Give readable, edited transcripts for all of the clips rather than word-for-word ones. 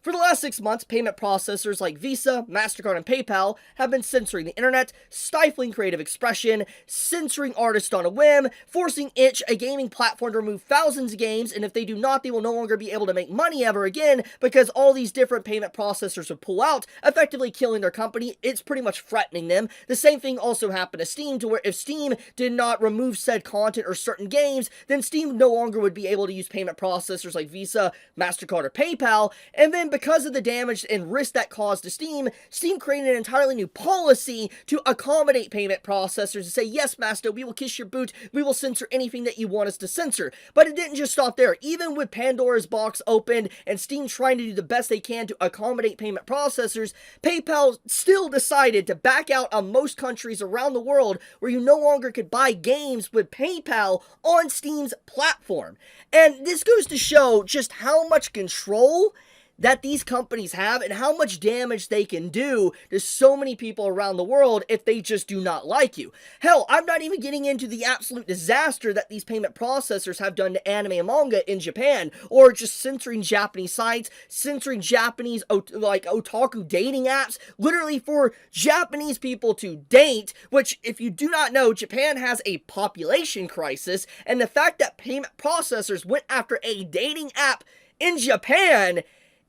For the last 6 months, payment processors like Visa, MasterCard, and PayPal have been censoring the internet, stifling creative expression, censoring artists on a whim, forcing Itch, a gaming platform, to remove thousands of games, and if they do not, they will no longer be able to make money ever again because all these different payment processors will pull out, effectively killing their company. It's pretty much threatening them. The same thing also happened to Steam, to where if Steam did not remove said content or certain games, then Steam no longer would be able to use payment processors like Visa, MasterCard, or PayPal, and then because of the damage and risk that caused to Steam, Steam created an entirely new policy to accommodate payment processors and say, yes, Master, we will kiss your boot, we will censor anything that you want us to censor. But it didn't just stop there. Even with Pandora's box opened and Steam trying to do the best they can to accommodate payment processors, PayPal still decided to back out on most countries around the world where you no longer could buy games with PayPal on Steam's platform. And this goes to show just how much control that these companies have and how much damage they can do to so many people around the world if they just do not like you. Hell, I'm not even getting into the absolute disaster that these payment processors have done to anime and manga in Japan, or just censoring Japanese sites, censoring Japanese otaku dating apps, literally for Japanese people to date, which, if you do not know, Japan has a population crisis, and the fact that payment processors went after a dating app in Japan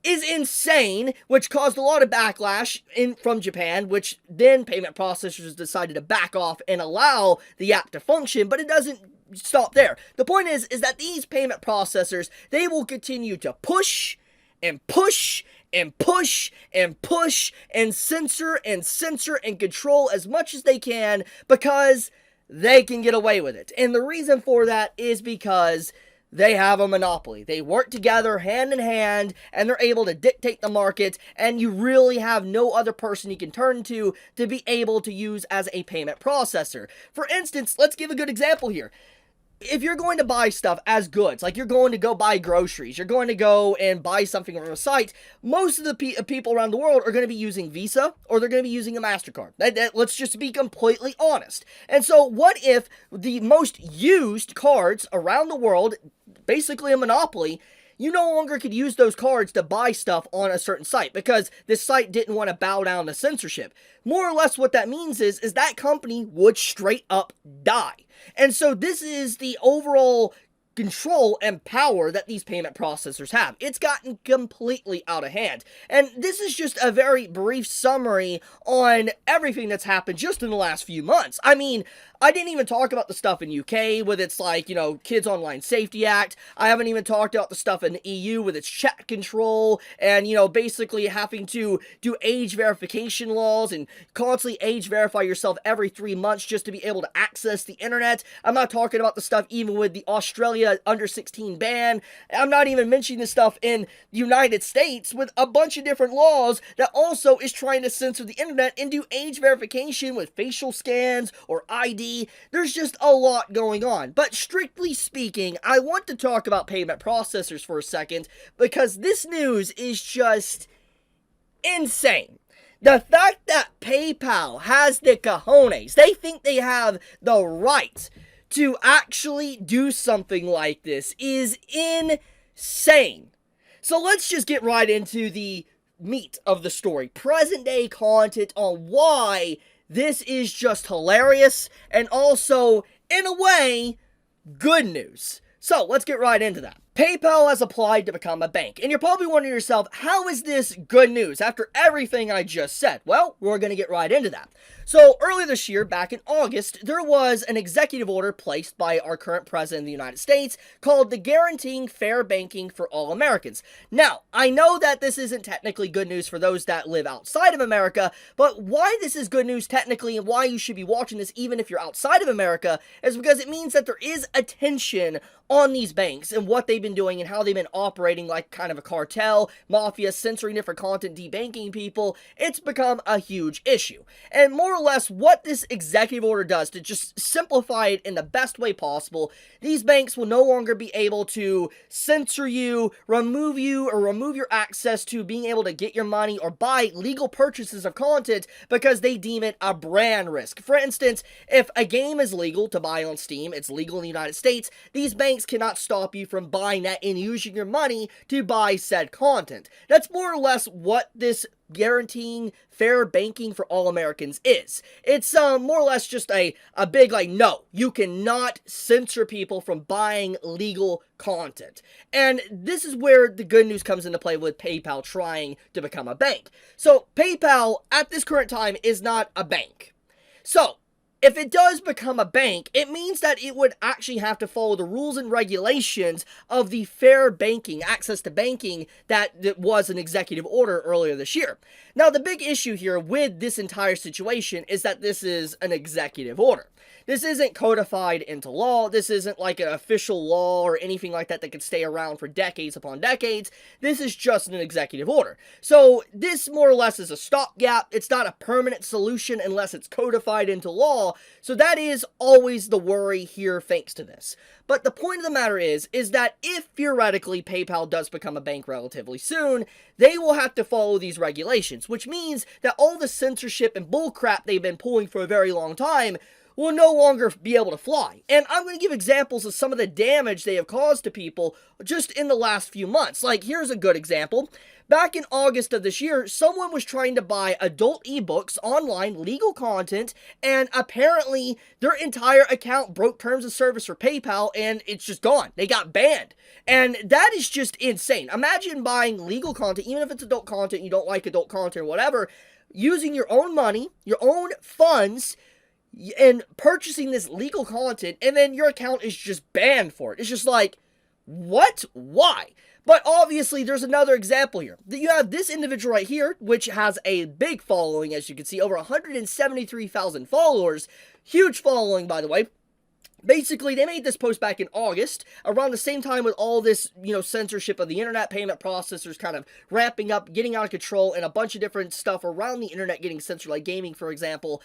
is insane, which caused a lot of backlash from Japan, which then payment processors decided to back off and allow the app to function, but it doesn't stop there. The point is that these payment processors, they will continue to push and push and push and push and censor and control as much as they can because they can get away with it. And the reason for that is because they have a monopoly. They work together hand in hand, and they're able to dictate the market, and you really have no other person you can turn to be able to use as a payment processor. For instance, let's give a good example here. If you're going to buy stuff as goods, like you're going to go buy groceries, you're going to go and buy something from a site, most of the people around the world are going to be using Visa or they're going to be using a MasterCard. Let's just be completely honest. And so what if the most used cards around the world, basically a monopoly, you no longer could use those cards to buy stuff on a certain site because this site didn't want to bow down to censorship. More or less what that means is that company would straight up die. And so this is the overall control and power that these payment processors have. It's gotten completely out of hand. And this is just a very brief summary on everything that's happened just in the last few months. I mean, I didn't even talk about the stuff in UK with its, Kids Online Safety Act. I haven't even talked about the stuff in the EU with its chat control and, basically having to do age verification laws and constantly age verify yourself every 3 months just to be able to access the internet. I'm not talking about the stuff even with the Australia under 16 ban. I'm not even mentioning the stuff in the United States with a bunch of different laws that also is trying to censor the internet and do age verification with facial scans or ID. There's just a lot going on. But strictly speaking, I want to talk about payment processors for a second because this news is just insane. The fact that PayPal has the cojones, they think they have the right to actually do something like this, is insane. So let's just get right into the meat of the story. Present day content on why this is just hilarious and also, in a way, good news. So let's get right into that. PayPal has applied to become a bank. And you're probably wondering to yourself, how is this good news after everything I just said? Well, we're going to get right into that. So earlier this year, back in August, there was an executive order placed by our current president of the United States called the Guaranteeing Fair Banking for All Americans. Now, I know that this isn't technically good news for those that live outside of America, but why this is good news technically and why you should be watching this even if you're outside of America is because it means that there is attention on these banks and what they've been doing and how they've been operating like kind of a cartel, mafia, censoring different content, debanking people. It's become a huge issue. And more or less what this executive order does, to just simplify it in the best way possible, these banks will no longer be able to censor you, or remove your access to being able to get your money or buy legal purchases of content because they deem it a brand risk. For instance, if a game is legal to buy on Steam, it's legal in the United States, these banks cannot stop you from buying buying that and using your money to buy said content. That's more or less what this guaranteeing fair banking for all Americans is. It's more or less just a big like, no, you cannot censor people from buying legal content. And this is where the good news comes into play with PayPal trying to become a bank. So PayPal at this current time is not a bank. So if it does become a bank, it means that it would actually have to follow the rules and regulations of the fair banking, access to banking, that was an executive order earlier this year. Now, the big issue here with this entire situation is that this is an executive order. This isn't codified into law. This isn't like an official law or anything like that that could stay around for decades upon decades. This is just an executive order. So this more or less is a stopgap. It's not a permanent solution unless it's codified into law. So that is always the worry here thanks to this. But the point of the matter is that if theoretically PayPal does become a bank relatively soon, they will have to follow these regulations, which means that all the censorship and bullcrap they've been pulling for a very long time will no longer be able to fly. And I'm going to give examples of some of the damage they have caused to people just in the last few months. Like, here's a good example. Back in August of this year, someone was trying to buy adult ebooks online, legal content, and apparently their entire account broke terms of service for PayPal, and it's just gone. They got banned. And that is just insane. Imagine buying legal content, even if it's adult content, you don't like adult content or whatever, using your own money, your own funds, and purchasing this legal content, and then your account is just banned for it. It's just like, what? Why? But obviously, there's another example here. You have this individual right here, which has a big following, as you can see, over 173,000 followers. Huge following, by the way. Basically, they made this post back in August, around the same time with all this, censorship of the internet, payment processors kind of ramping up, getting out of control, and a bunch of different stuff around the internet getting censored, like gaming, for example.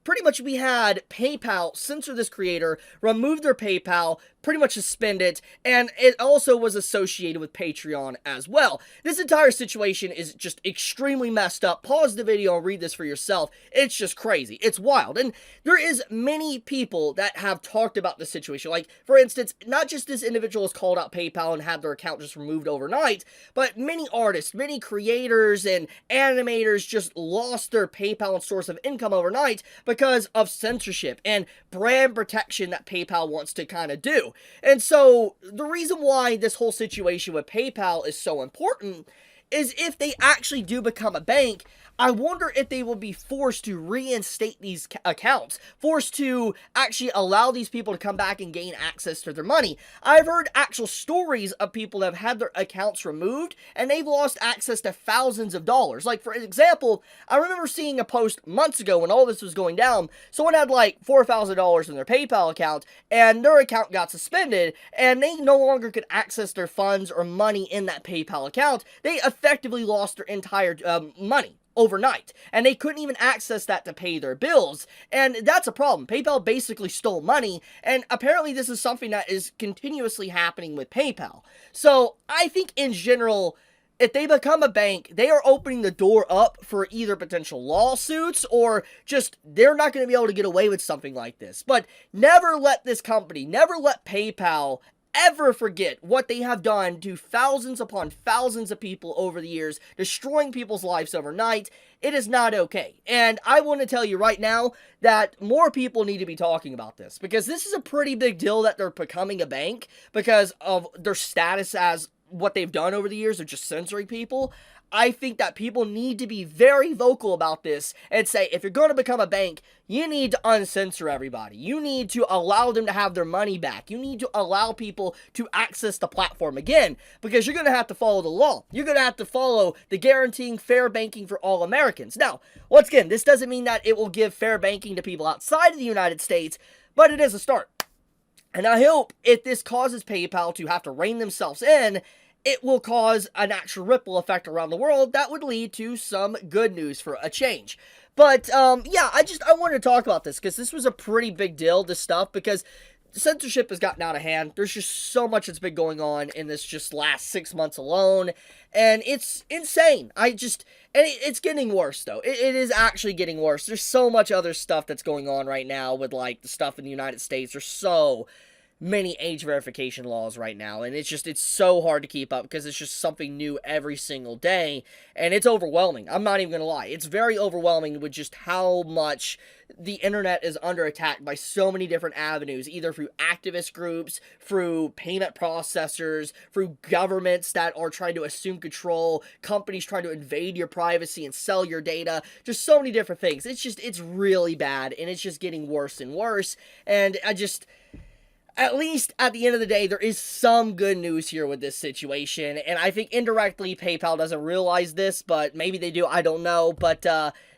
Pretty much we had PayPal censor this creator, remove their PayPal, pretty much suspend it, and it also was associated with Patreon as well. This entire situation is just extremely messed up. Pause the video and read this for yourself. It's just crazy. It's wild. And there is many people that have talked about this situation. Like, for instance, not just this individual has called out PayPal and had their account just removed overnight, but many artists, many creators, and animators just lost their PayPal and source of income overnight because of censorship and brand protection that PayPal wants to kind of do. And so the reason why this whole situation with PayPal is so important is if they actually do become a bank, I wonder if they will be forced to reinstate these accounts, forced to actually allow these people to come back and gain access to their money. I've heard actual stories of people that have had their accounts removed, and they've lost access to thousands of dollars. Like, for example, I remember seeing a post months ago when all this was going down. Someone had like $4,000 in their PayPal account, and their account got suspended, and they no longer could access their funds or money in that PayPal account. They effectively lost their entire money overnight, and they couldn't even access that to pay their bills, and that's a problem. PayPal basically stole money, and apparently this is something that is continuously happening with PayPal. So I think in general, if they become a bank, they are opening the door up for either potential lawsuits or just they're not going to be able to get away with something like this. But never let this company, never let PayPal ever forget what they have done to thousands upon thousands of people over the years, destroying people's lives overnight. It is not okay. And I want to tell you right now that more people need to be talking about this, because this is a pretty big deal that they're becoming a bank because of their status as what they've done over the years of just censoring people. I think that people need to be very vocal about this and say, if you're going to become a bank, you need to uncensor everybody. You need to allow them to have their money back. You need to allow people to access the platform again, because you're going to have to follow the law. You're going to have to follow the guaranteeing fair banking for all Americans. Now, once again, this doesn't mean that it will give fair banking to people outside of the United States, but it is a start. And I hope if this causes PayPal to have to rein themselves in, it will cause an actual ripple effect around the world that would lead to some good news for a change. But, yeah, I wanted to talk about this because this was a pretty big deal, this stuff, because censorship has gotten out of hand. There's just so much that's been going on in this just last 6 months alone, and it's insane. It's getting worse, though. It is actually getting worse. There's so much other stuff that's going on right now with, like, the stuff in the United States. There's so many age verification laws right now, and it's so hard to keep up because it's just something new every single day, and it's overwhelming. I'm not even gonna lie, it's very overwhelming with just how much the internet is under attack by so many different avenues, either through activist groups, through payment processors, through governments that are trying to assume control, companies trying to invade your privacy and sell your data, just so many different things. It's really bad, and it's just getting worse and worse, and at least at the end of the day, there is some good news here with this situation, and I think indirectly PayPal doesn't realize this, but maybe they do, I don't know, but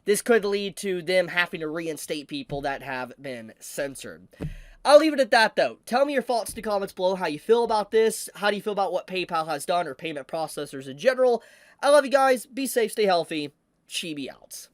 this could lead to them having to reinstate people that have been censored. I'll leave it at that, though. Tell me your thoughts in the comments below, how you feel about this, how do you feel about what PayPal has done, or payment processors in general. I love you guys, be safe, stay healthy, Chibi out.